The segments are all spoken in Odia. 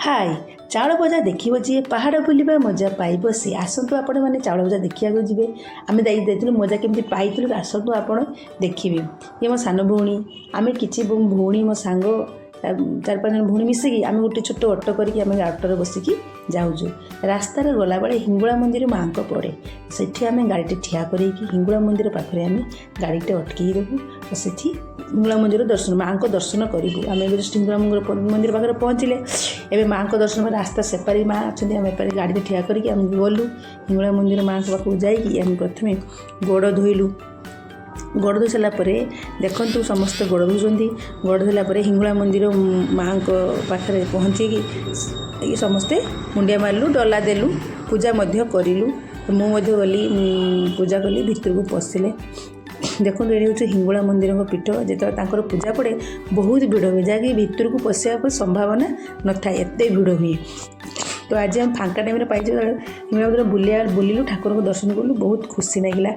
हाय चाउଳ ଭଜା ଦେଖିବ ଯିଏ ପାହାଡ଼ ବୁଲିବା ମଜା ପାଇବ ସିଏ। ଆସନ୍ତୁ ଆପଣମାନେ ଚାଉଳ ଭଜା ଦେଖିବାକୁ ଯିବେ। ଆମେ ଯାଇଥିଲୁ ମଜା କେମିତି ପାଇଥିଲୁ, ଆସନ୍ତୁ ଆପଣ ଦେଖିବେ। ଇଏ ମୋ ସାନ ଭଉଣୀ, ଆମେ କିଛି ଭଉଣୀ ମୋ ସାଙ୍ଗ 4-5 ଜଣ ଭଉଣୀ ମିଶିକି ଆମେ ଗୋଟେ ଛୋଟ ଅଟୋ କରିକି ଆମେ ଅଟୋରେ ବସିକି ଯାଉଛୁ। ରାସ୍ତାରେ ଗଲାବେଳେ ହିଙ୍ଗୁଳା ମନ୍ଦିର ମାଆଙ୍କ ପଡ଼େ, ସେଠି ଆମେ ଗାଡ଼ିଟେ ଠିଆ କରେଇକି ହିଙ୍ଗୁଳା ମନ୍ଦିର ପାଖରେ ଆମେ ଗାଡ଼ିଟେ ଅଟକେଇ ଦେବୁ ଓ ସେଠି ହିଙ୍ଗୁଳା ମନ୍ଦିର ଦର୍ଶନ ମାଆଙ୍କ ଦର୍ଶନ କରିବୁ। ଆମେ ଏବେ ଜଷ୍ଟ ହିଙ୍ଗୁଳା ମନ୍ଦିର ପାଖରେ ପହଞ୍ଚିଲେ। ଏବେ ମାଆଙ୍କ ଦର୍ଶନ ପରେ ରାସ୍ତା ସେପାରି ମାଆ ଅଛନ୍ତି, ଆମେ ଏପାରି ଗାଡ଼ିରେ ଠିଆ କରିକି ଆମେ ଗଲୁ ହିଙ୍ଗୁଳା ମନ୍ଦିର ମାଆଙ୍କ ପାଖକୁ। ଯାଇକି ଆମେ ପ୍ରଥମେ ଗୋଡ଼ ଧୋଇଲୁ। ଗୋଡ଼ ଧୋଇ ସାରିଲା ପରେ ଦେଖନ୍ତୁ ସମସ୍ତେ ଗୋଡ଼ ଧୋଉଛନ୍ତି। ଗୋଡ଼ ଧୋଇଲା ପରେ ହିଙ୍ଗୁଳା ମନ୍ଦିର ମାଆଙ୍କ ପାଖରେ ପହଞ୍ଚିକି ସମସ୍ତେ ମୁଣ୍ଡିଆ ମାରିଲୁ, ଡଲା ଦେଲୁ, ପୂଜା ମଧ୍ୟ କରିଲୁ। ମୁଁ ମଧ୍ୟ ଗଲି ପୂଜା କଲି। ଭିତରକୁ ପଶିଲେ ଦେଖନ୍ତୁ ଏଠି ହେଉଛି ହିଙ୍ଗୁଳା ମନ୍ଦିରଙ୍କ ପୀଠ। ଯେତେବେଳେ ତାଙ୍କର ପୂଜା ପଡ଼େ ବହୁତ ଭିଡ଼ ହୁଏ, ଯାହାକି ଭିତରକୁ ପଶିବା ପାଇଁ ସମ୍ଭାବନା ନଥାଏ, ଏତେ ଭିଡ଼ ହୁଏ। ତ ଆଜି ଆମେ ଫାଙ୍କା ଟାଇମ୍ରେ ପାଇଛୁ, ହିଙ୍ଗୁଳା ମନ୍ଦିର ବୁଲିଲୁ, ଠାକୁରଙ୍କୁ ଦର୍ଶନ କଲୁ, ବହୁତ ଖୁସି ଲାଗିଲା।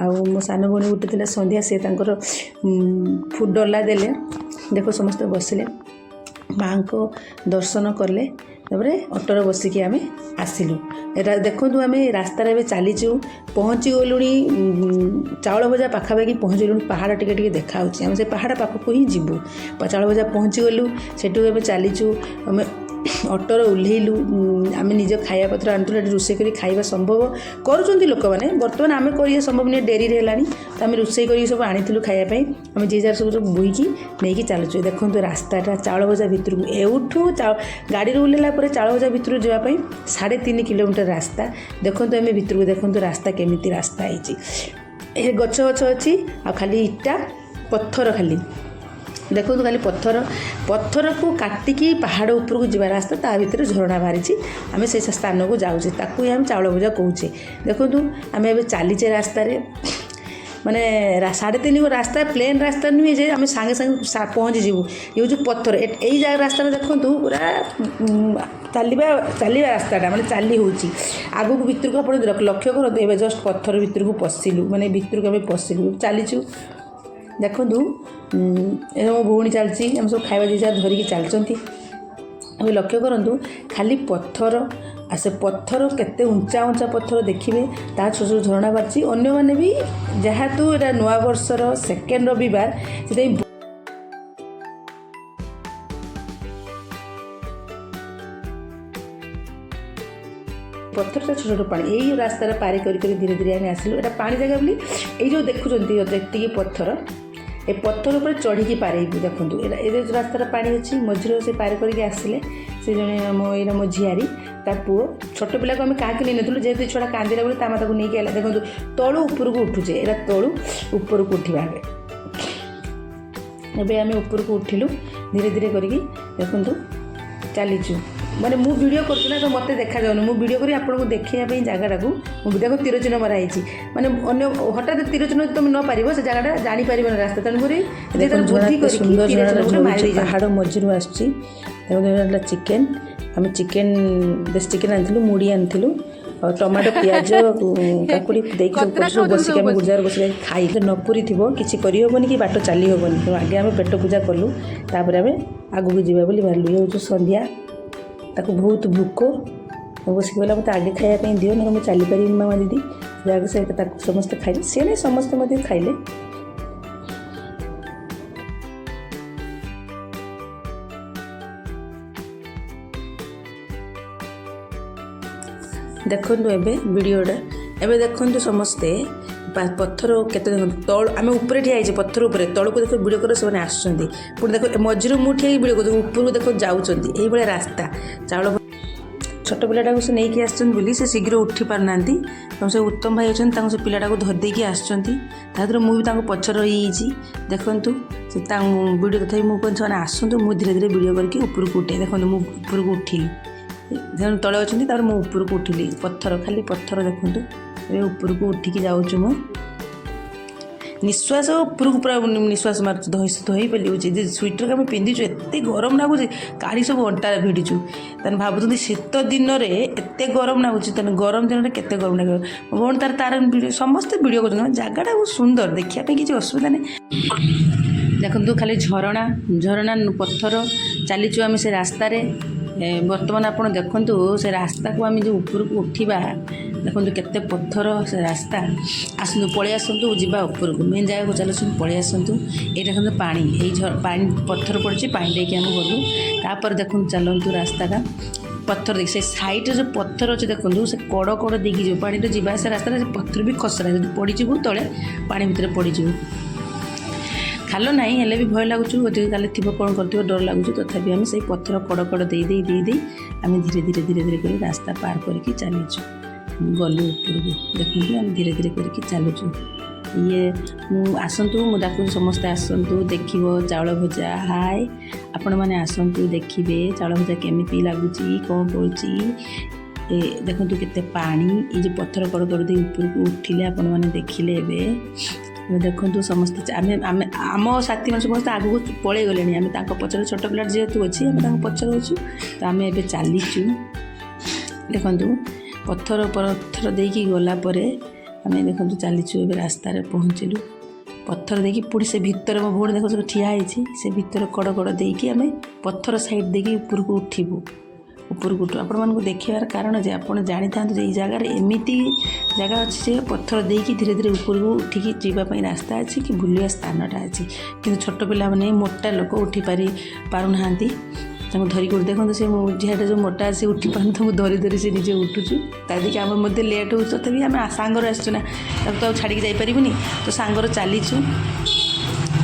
ଆଉ ମୋ ସାନ ଭଉଣୀ ଗୋଟେ ଥିଲା ସନ୍ଧ୍ୟା, ସେ ତାଙ୍କର ଡଲା ଦେଲେ। ଦେଖ ସମସ୍ତେ ବସିଲେ, ମାଆଙ୍କ ଦର୍ଶନ କଲେ, ତାପରେ ଅଟୋରେ ବସିକି ଆମେ ଆସିଲୁ। ଏଟା ଦେଖନ୍ତୁ ଆମେ ରାସ୍ତାରେ ଏବେ ଚାଲିଛୁ, ପହଞ୍ଚି ଗଲୁଣି ଚାଉଳ ଭଜା ପାଖାପାଖି ପହଞ୍ଚିଗଲୁଣି। ପାହାଡ଼ ଟିକେ ଟିକେ ଦେଖାହେଉଛି, ଆମେ ସେ ପାହାଡ଼ ପାଖକୁ ହିଁ ଯିବୁ। ଚାଉଳ ଭଜା ପହଞ୍ଚିଗଲୁ, ସେଠୁ ଏବେ ଚାଲିଛୁ। ଆମେ ଅଟୋରେ ଓହ୍ଲେଇଲୁ। ଆମେ ନିଜ ଖାଇବା ପତ୍ର ଆଣିଥିଲୁ, ଏଠି ରୋଷେଇ କରି ଖାଇବା ସମ୍ଭବ କରୁଛନ୍ତି ଲୋକମାନେ, ବର୍ତ୍ତମାନ ଆମେ କରିବା ସମ୍ଭବ ନୁହେଁ, ଡେରିରେ ହେଲାଣି। ତ ଆମେ ରୋଷେଇ କରିକି ସବୁ ଆଣିଥିଲୁ ଖାଇବା ପାଇଁ। ଆମେ ଯିଏ ଯାହାର ସବୁ ବୋହିକି ନେଇକି ଚାଲୁଛୁ। ଦେଖନ୍ତୁ ରାସ୍ତାଟା ଚାଉଳ ଭଜା ଭିତରକୁ, ଏଉଠୁ ଗାଡ଼ିରୁ ଓହ୍ଲେଇଲା ପରେ ଚାଉଳ ଭଜା ଭିତରକୁ ଯିବା ପାଇଁ 3.5 କିଲୋମିଟର ରାସ୍ତା। ଦେଖନ୍ତୁ ଆମେ ଭିତରକୁ ଦେଖନ୍ତୁ ରାସ୍ତା କେମିତି ରାସ୍ତା ହେଇଛି। ଏ ଗଛ ଅଛି, ଆଉ ଖାଲି ଇଟା ପଥର, ଖାଲି ଦେଖନ୍ତୁ ଖାଲି ପଥରକୁ କାଟିକି ପାହାଡ଼ ଉପରକୁ ଯିବା ରାସ୍ତା, ତା ଭିତରେ ଝରଣା ବାହାରିଛି। ଆମେ ସେ ସ୍ଥାନକୁ ଯାଉଛେ, ତାକୁ ହିଁ ଆମେ ଚାଉଳ ଭଜା କହୁଛେ। ଦେଖନ୍ତୁ ଆମେ ଏବେ ଚାଲିଛେ ରାସ୍ତାରେ, ମାନେ 3.5 ରାସ୍ତା, ପ୍ଲେନ୍ ରାସ୍ତା ନୁହେଁ ଯେ ଆମେ ସାଙ୍ଗେ ସାଙ୍ଗେ ପହଞ୍ଚିଯିବୁ। ଇଏ ହେଉଛି ପଥର। ଏଇ ରାସ୍ତାଟା ଦେଖନ୍ତୁ ପୁରା ଚାଲିବା ରାସ୍ତାଟା, ମାନେ ଚାଲି ହେଉଛି ଆଗକୁ। ଭିତରକୁ ଆପଣ ଲକ୍ଷ୍ୟ କରନ୍ତୁ, ଏବେ ଜଷ୍ଟ ପଥର ଭିତରକୁ ପଶିଲୁ, ମାନେ ଭିତରକୁ ଆମେ ପଶିଲୁ, ଚାଲିଛୁ। ଦେଖନ୍ତୁ ଏ ମୋ ଭଉଣୀ ଚାଲିଛି, ଆମେ ସବୁ ଖାଇବା ଜିନିଷ ଧରିକି ଚାଲିଛନ୍ତି। ଆମେ ଲକ୍ଷ୍ୟ କରନ୍ତୁ ଖାଲି ପଥର, ଆଉ ସେ ପଥର କେତେ ଉଞ୍ଚା ପଥର ଦେଖିବେ, ତା ଛୋଟ ଛୋଟ ଝରଣା ବାହାରିଛି। ଅନ୍ୟମାନେ ବି, ଯେହେତୁ ଏଇଟା ନୂଆବର୍ଷର ସେକେଣ୍ଡ ରବିବାର, ସେଥିପାଇଁ ପଥରଟା ଛୋଟ ଛୋଟ ପାଣି ଏଇ ରାସ୍ତାରେ ପାରି କରି ଧୀରେ ଧୀରେ ଆମେ ଆସିଲୁ। ଏଇଟା ପାଣି ଜାଗା ବୋଲି ଏଇ ଯେଉଁ ଦେଖୁଛନ୍ତି ଯେତିକି ପଥର, ଏ ପଥର ଉପରେ ଚଢ଼ିକି ପାରେଇବୁ। ଦେଖନ୍ତୁ ଏ ଯେଉଁ ରାସ୍ତାରେ ପାଣି ଅଛି, ମଝିରେ ସେ ପାରି କରିକି ଆସିଲେ। ସେ ଜଣେ ଏଇଟା ମୋ ଝିଆରୀ, ତା ପୁଅ, ଛୋଟ ପିଲାକୁ ଆମେ କାହାକୁ ନେଇନଥିଲୁ, ଯେହେତୁ ଛୁଆଟା କାନ୍ଦିଲା ବୋଲି ତା ମା ତାକୁ ନେଇକି ଆଇଲା। ଦେଖନ୍ତୁ ତଳୁ ଉପରକୁ ଉଠୁଛେ, ଏଇଟା ତଳୁ ଉପରକୁ ଉଠିବା। ଏବେ ଆମେ ଉପରକୁ ଉଠିଲୁ ଧୀରେ ଧୀରେ କରିକି। ଦେଖନ୍ତୁ ଚାଲିଛୁ, ମାନେ ମୁଁ ଭିଡ଼ିଓ କରୁଛି ନା, ତ ମୋତେ ଦେଖାଯାଉନି। ମୁଁ ଭିଡ଼ିଓ କରି ଆପଣଙ୍କୁ ଦେଖେଇବା ପାଇଁ ଜାଗାଟାକୁ ମୁଁ ଦେଖ ତୀର ଚିହ୍ନ ମରା ହେଇଛି, ମାନେ ଅନ୍ୟ ହଠାତ୍ ତୀର ଚିହ୍ନ ତୁମେ ନ ପାରିବ, ସେ ଜାଗାଟା ଜାଣିପାରିବନି ରାସ୍ତା। ତେଣୁକରି ପାହାଡ଼ ମଝିରୁ ଆସୁଛି। ଦେଖନ୍ତୁ ଚିକେନ୍, ଆମେ ଦେଶୀ ଚିକେନ୍ ଆଣିଥିଲୁ, ମୁଢ଼ି ଆଣିଥିଲୁ, ଆଉ ଟମାଟୋ, ପିଆଜ, କାକୁଡ଼ି ଦେଇକି ସବୁ ବସିକି ଆମେ ଗୁଜାରେ ବସିକି ଖାଇଲେ। ନ ପୁରିଥିବ କିଛି କରିହେବନି କି ବାଟ ଚାଲି ହେବନି। ତେଣୁ ଆଗେ ଆମେ ପେଟ ପୂଜା କଲୁ, ତାପରେ ଆମେ ଆଗକୁ ଯିବା ବୋଲି ବାହାରିଲୁ। ଇଏ ହେଉଛି ସନ୍ଧ୍ୟା, ତାକୁ ବହୁତ ଭୋକ, ବସିକି କହିଲା ମୋତେ ଆଗେ ଖାଇବା ପାଇଁ ଦିଅ, ନହେଲେ ମୁଁ ଚାଲିପାରିବିନି ମାମା ଦିଦି। ଯାହାକୁ ସେ ତାକୁ ସମସ୍ତେ ଖାଇଲେ, ସିଏ ନାହିଁ ସମସ୍ତେ ମଧ୍ୟ ଖାଇଲେ। ଦେଖନ୍ତୁ ଏବେ ଭିଡ଼ିଓଟା, ଏବେ ଦେଖନ୍ତୁ ସମସ୍ତେ ପଥର କେତେ ଦେଖନ୍ତୁ, ତଳୁ ଆମେ ଉପରେ ଠିଆ ହେଇଛେ, ପଥର ଉପରେ, ତଳକୁ ଦେଖ ଭିଡ଼ିଓ କରି ସେମାନେ ଆସୁଛନ୍ତି। ପୁଣି ଦେଖ ମଝିରୁ ମୁଁ ଠିଆ ହେଇକି ଭିଡ଼ିଓ କରୁଛି, ଉପରକୁ ଦେଖ ଯାଉଛନ୍ତି। ଏଇଭଳିଆ ରାସ୍ତା। ଚାଉଳ ଛୋଟ ପିଲାଟାକୁ ସେ ନେଇକି ଆସିଛନ୍ତି ବୋଲି ସେ ଶୀଘ୍ର ଉଠି ପାରୁନାହାନ୍ତି। ତେଣୁ ସେ ଉତ୍ତମ ଭାଇ ଅଛନ୍ତି, ତାଙ୍କୁ ସେ ପିଲାଟାକୁ ଧରିଦେଇକି ଆସିଛନ୍ତି। ତା ଭିତରେ ମୁଁ ବି ତାଙ୍କୁ ପଛରେ ରହିଯାଇଛି। ଦେଖନ୍ତୁ ସେ ତାଙ୍କୁ ଭିଡ଼ିଓ, ତଥାପି ମୁଁ କହୁଛି ସେମାନେ ଆସନ୍ତୁ, ମୁଁ ଧୀରେ ଧୀରେ ଭିଡ଼ିଓ କରିକି ଉପରକୁ ଉଠେ। ଦେଖନ୍ତୁ ମୁଁ ଉପରକୁ ଉଠିଲି, ସେମାନେ ତଳେ ଅଛନ୍ତି, ତାପରେ ମୁଁ ଉପରକୁ ଉଠିଲି। ପଥର, ଖାଲି ପଥର ଦେଖନ୍ତୁ। ଏବେ ଉପରକୁ ଉଠିକି ଯାଉଛୁ। ମୁଁ ନିଶ୍ୱାସ ଉପରକୁ ପୁରା ନିଶ୍ୱାସ ମାରୁଛୁ, ଧୋଇ ପେଲିଉଛି। ଯେ ସ୍ୱିଟର୍ ଆମେ ପିନ୍ଧିଛୁ, ଏତେ ଗରମ ଲାଗୁଛି, କାଢ଼ି ସବୁ ଅଣ୍ଟାରେ ଭିଡ଼ିଛୁ। ତାହେଲେ ଭାବୁଛନ୍ତି ଶୀତ ଦିନରେ ଏତେ ଗରମ ଲାଗୁଛି, ତାହେଲେ ଗରମ ଦିନରେ କେତେ ଗରମ ଲାଗିବ। ଭଉଣୀ ତାର ସମସ୍ତେ ଭିଡ଼ିଓ କରୁଛନ୍ତି। ଜାଗାଟା ବହୁତ ସୁନ୍ଦର, ଦେଖିବା ପାଇଁ କିଛି ଅସୁବିଧା ନାହିଁ। ଦେଖନ୍ତୁ ଖାଲି ଝରଣା, ପଥର, ଚାଲିଛୁ ଆମେ ସେ ରାସ୍ତାରେ। बर्तमान आप देखु से रास्ता को आम जो उपरक उठा देखो केते पत्थर से रास्ता आसतु पलि आसतु जावा उपरक मेन जगह को चलुन पलि आसतु ये देखो पानी पानी पत्थर पड़ी पानी लेकिन आम गलु तापर देखो चलतु रास्ताटा पत्थर देख से साइड जो पत्थर अच्छे देखो से कड़ कड़ देकी जो पानी जावा से रास्ता पत्थर भी खसरा जो पड़ीजु तले पानी भितर पड़ीजु खाल ना हेल्ले भी भय लगुच काले थी कौन कर डर लगुच तथापि आम से पत्थर कड़ कड़ दे आम धीरे धीरे धीरे धीरे कर रास्ता पार करके चलीचु गलु उपरको देखते आम धीरे धीरे करके चलुचु ये आसतु मुझे समस्ते आसतु देख चाउल भजा हाय आपण मैंने आसतु देखिए चाउल भजा केमी लगुच कौन पड़ुची देखु केते पानी ये जो पत्थर कड़ कड़ दे उपरको उठिले आपण मैंने देखिले देखु समस्ते आम साथी मैंने समस्त आगू पलि गले आम पचर छोट पिला जेहेतु अच्छी आम पचर अच्छु तो आम ए चलीचु देखु पत्थर पत्थर देकी गलापर आम देखो चलीचु ए रास्तार पहुँचलु पत्थर देकी पुणी से भितर मो भोट देखो ठिया से भितर कड़ कड़ देकी आम पत्थर साइड देकी ऊपर को उठू ऊपर को उठू आपण मानक देखार कारण जे आप जानी था ये जगार एमती जगह अच्छी जे पत्थर देकी धीरे धीरे ऊपर को उठिकी जावाई रास्ता अच्छी कि बुलिया स्थानटा अच्छी कि छोट पिला माने मोटा लोक उठी पारुना धरिक देखो से झीटा जो मोटा आसी उठी पार तो धरी धरी से निजे उठुचु ताकि आम मत लेट हो तथापि आम सांगर आसुना तो छाड़ी जापरिबनी तो सांगर चलीचु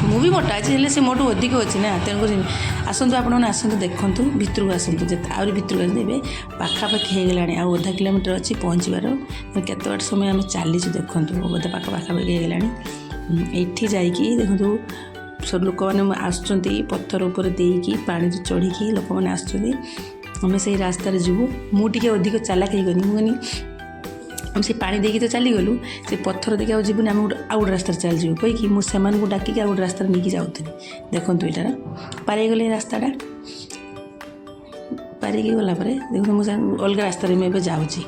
मु भी मोटा अच्छे हेल्ले से मोटू अधिक अच्छी ना तेणुक आसतु आप आसतु देखूँ भितर को आसतु आहरी भितर को पाखापाखि हो गला आधा किलोमीटर अच्छी पहुँचबार केत बाट समय आम चलीचु देखूँ बोधे पाखापाखि हो गला ये जाकि देखूँ सब लोक मैंने आसुँच पत्थर उपर देकी पानी चढ़ी लोक मैंने आम से रास्तार जीवु मुझे अधिक चालाक गनी मुझे आम से पानी देकी तो चलीगलु से पत्थर देखिए जीवन आम आउ गोटे रास्तार चल जाऊ कहीकि मुझे डाकिक आउ गोटे रास्तार नहीं जाऊँगी देखो यहाँ पारे गले रास्ताटा पारिकी गलापर देखो मुझे अलग रास्तार मुझे जाऊँगी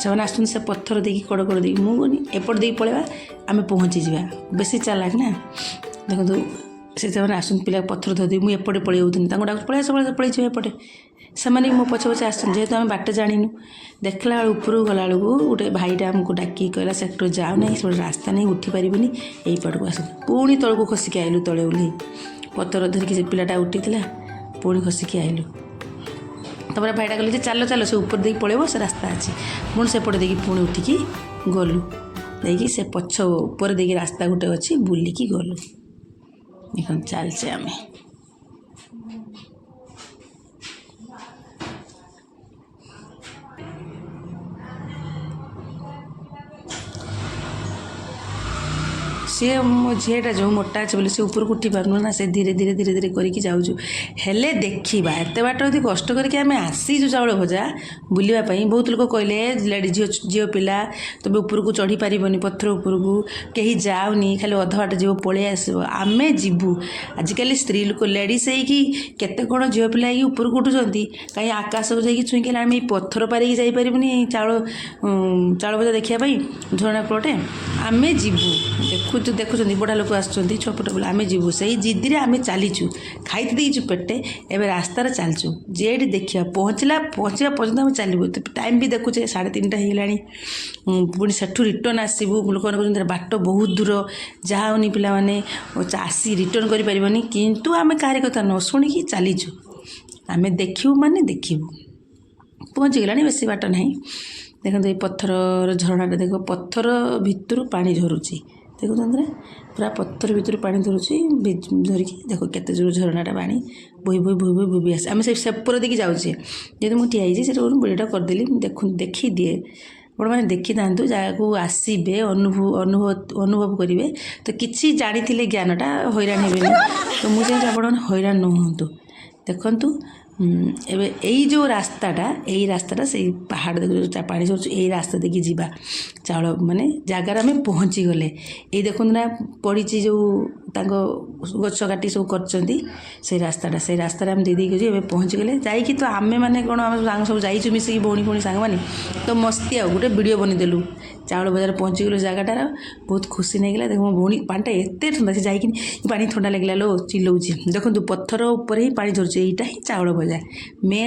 से आसुन से पत्थर देकी कड़ कड़ देकी मुझे एपट देकी पलैबा आम पहुँची जा बेसी चालाक ना देखो से आसुन पिला पत्थर धरदी मुझे एपटे पलि जाऊँ डाक पलि सब पलि एपटे से मो पछे पछे आस जेहेतु आम बाट जाणीनु देखला बेलू ऊपर गला बेलू गोटे भाईटा आमको डाकी कहला सेक्टर जाओ ना से रास्ता नहीं उठी पारबनी यही पटको आस पुणी तलू खसिकी आइलु तले ओह्लि पत्थर धरिकी से पिलाटा उठी पुणी खसिकी आइलु तब भाईटा कहले चलो चलो से ऊपर देकी पलैब से रास्ता अच्छी पुणी सेपटे देकी पुणी उठिकी गलु देखिए से पछ ऊपर देकी रास्ता गोटे अच्छी बुलिकी गलु देखो चलचे आम सी मो झीटा जो मोटा अच्छे बोले से ऊपर को उठी पार्न ना से धीरे धीरे धीरे धीरे करके जाऊँ हेले देखा एत बाट यदि कष्ट करके आम आसीचु चाउल भजा बुलवाई बहुत लोग कहले लेडी झील पिला तब ऊपर को चढ़ी पारबनी पत्थर ऊपर को कहीं जाऊनी खाली अध बाट जीव पलि आस आम जीवु आजिकल स्त्री लोक लेडीज होगी केते कौन झील पिला ऊपर को उठुंट कहीं आकाश को जाकि छुईक आम पत्थर पारिकी जापरिबनी चाउल भजा देखापी झरणा पटे आम जीवु देखु देखुं बड़ा लोक आसुँच छपट बोले आम जीवु से जिद्दी आम चलीचु खाई देचु पेटे एवं रास्तार चलचु जेठी देखा पहुँचला पर्यटन आम चलू टाइम भी देखुचे 3:30 हो पुणी से रिटर्न आसबू लोक कहते बाट बहुत दूर जाऊनी पिला माने आसी रिटर्न करें किंतु आम कहार कथा न शुणिकी चलीचु आम देखू माने देखू पहुँची गला बेसी बाट ना देखो ये पत्थर झरणाटा देख पत्थर भितर पानी झरुची देखो पूरा पत्थर भितर पानी धरुची धरिकी देखो केते जोर झरणाटा पानी बोही बोही बोही बोही बोही आसे आम से सेपर देखी जाऊे जब मुझे ठिया से वीडियोटा करदेली देखी दिए बड़ मैंने देखी था जगह को आसबे अनुभव करेंगे तो किसी जानी ज्ञानटा हैरान हेबेनि तो मुझे आप हैरान न हूँ देखु एबे यही जो रास्ताटा से पहाड़ देख पानी झर यही रास्ता देखिए जीवा चाउल माने जगार आम पहुँची गले ये देखो ना पड़ी जो गच काटी सब कर रास्ता आम दे पहुँची गले जाकि तो आम मैंने कौन आम सांग सब जाइचु मिसिकी भौणी भौणी सांग मैंने तो मस्ती आउ गोटे वीडियो बनीदेलु चाउल बजार पहुँची गलु जगटार बहुत खुशी नहीं गला देख मो भौणी पानीटा एत ठंडा से जाकि पानी ठंडा लगे लो चिल्लाऊँ देखो पत्थर उपर ही पानी झरुचे यहाँ ही चाउल भजा ଭଜା ମେନ୍